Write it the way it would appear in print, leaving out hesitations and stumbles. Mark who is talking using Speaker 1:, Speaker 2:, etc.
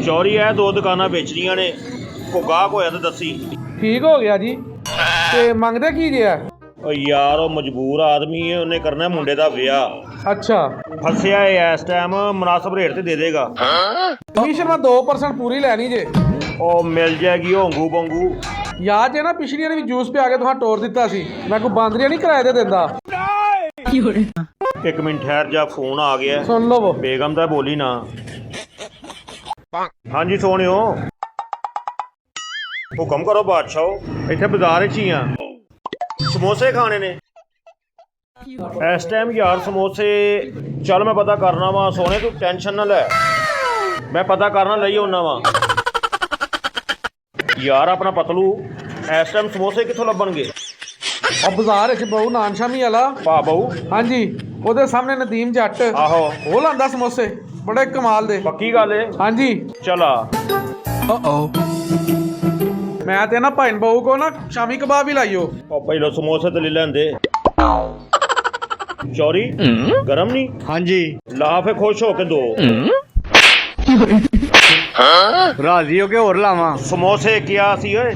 Speaker 1: ਚੌਰੀ ਐ 2 ਦੁਕਾਨਾਂ ਵੇਚਣੀਆਂ ਨੇ, ਕੋ ਗਾਹਕ ਹੋਇਆ ਤਾਂ ਦੱਸੀ।
Speaker 2: ਠੀਕ ਹੋ ਗਿਆ ਜੀ। ਤੇ ਮੰਗਦੇ ਕੀ ਜੇ ਆ?
Speaker 1: ਓ ਯਾਰ ਉਹ ਮਜਬੂਰ ਆਦਮੀ ਹੈ, ਉਹਨੇ ਕਰਨਾ ਮੁੰਡੇ ਦਾ ਵਿਆਹ।
Speaker 2: ਅੱਛਾ।
Speaker 1: ਫਸਿਆ ਏ ਇਸ ਟਾਈਮ, ਮੁਨਾਸਬ ਰੇਟ ਤੇ ਦੇ ਦੇਗਾ।
Speaker 2: ਕਮਿਸ਼ਨ ਮੈਂ 2% ਪੂਰੀ ਲੈਣੀ ਜੇ।
Speaker 1: ਉਹ ਮਿਲ ਜਾਏਗੀ ਹੋਂਗੂ ਬੰਗੂ।
Speaker 2: ਯਾਦ ਜੇ ਨਾ ਪਿਛਲੀ ਵਾਰੀ ਵੀ ਜੂਸ ਪਿਆ ਕੇ ਤੁਹਾਨੂੰ ਟੋਰ ਦਿੱਤਾ ਸੀ, ਮੈਂ ਕੋਈ ਬਾਂਦਰੀਆ ਨਹੀਂ ਕਿਰਾਏ ਤੇ ਦਿੰਦਾ।
Speaker 1: 1 ਮਿੰਟ ਠਹਿਰ ਜਾ, ਫੋਨ ਆ ਗਿਆ।
Speaker 2: ਸੁਣ ਲਵੋ।
Speaker 1: ਬੇਗਮ ਦਾ ਬੋਲੀ ਨਾ। ਹਾਂਜੀ ਸੋਹਣਿਓ, ਹੁਕਮ ਕਰੋ ਬਾਦਸ਼ਾਹ। ਇੱਥੇ ਬਾਜ਼ਾਰ ਵਿੱਚ ਹੀ ਆ, ਸਮੋਸੇ ਖਾਣੇ ਨੇ ਇਸ ਟਾਈਮ ਯਾਰ। ਸਮੋਸੇ ਚੱਲ ਮੈਂ ਪਤਾ ਕਰਨਾ ਵਾ ਸੋਹਣੇ, ਤੂੰ ਟੈਨਸ਼ਨ ਨਾ ਲੈ, ਮੈਂ ਪਤਾ ਕਰਨਾ ਲਈ ਆਉਣਾ ਵਾ ਯਾਰ। ਆਪਣਾ ਪਤਲੂ ਇਸ ਟਾਈਮ ਸਮੋਸੇ ਕਿੱਥੋਂ ਲੱਭਣਗੇ?
Speaker 2: ਉਹ ਬਾਜ਼ਾਰ ਵਿੱਚ ਬਹੂ ਨਾਨ ਸ਼ਾਮੀ ਵਾਲਾ
Speaker 1: ਭਾ ਬਹੂ।
Speaker 2: ਹਾਂਜੀ, ਉਹਦੇ ਸਾਹਮਣੇ ਨਦੀਮ ਜੱਟ।
Speaker 1: ਆਹੋ,
Speaker 2: ਉਹ ਲਾਂਦਾ ਸਮੋਸੇ ਬੜੇ ਕਮਾਲ ਦੇ।
Speaker 1: ਪੱਕੀ ਗੱਲ ਏ?
Speaker 2: ਹਾਂਜੀ।
Speaker 1: ਚਲਾ।
Speaker 2: ਮੈਂ ਤੇ ਨਾ ਭਾਈ ਬਹੂ ਕੋ ਨਾ ਸ਼ਾਮੀ ਕਬਾਬ ਹੀ ਲਾਈਓ।
Speaker 1: ਉਹ ਪਹਿਲਾਂ ਸਮੋਸੇ ਤੇ ਲੈ ਲੈਂਦੇ। ਚੌਰੀ ਗਰਮ ਨਹੀਂ?
Speaker 3: ਹਾਂਜੀ।
Speaker 1: ਲਾ ਫੇ ਖੁਸ਼ ਹੋ ਕੇ ਦੋ।
Speaker 3: ਰਾਜ਼ੀ ਹੋ ਕੇ ਹੋਰ ਲਾਵਾਂ?
Speaker 1: ਸਮੋਸੇ ਕਿਹਾ ਸੀ ਓਏ।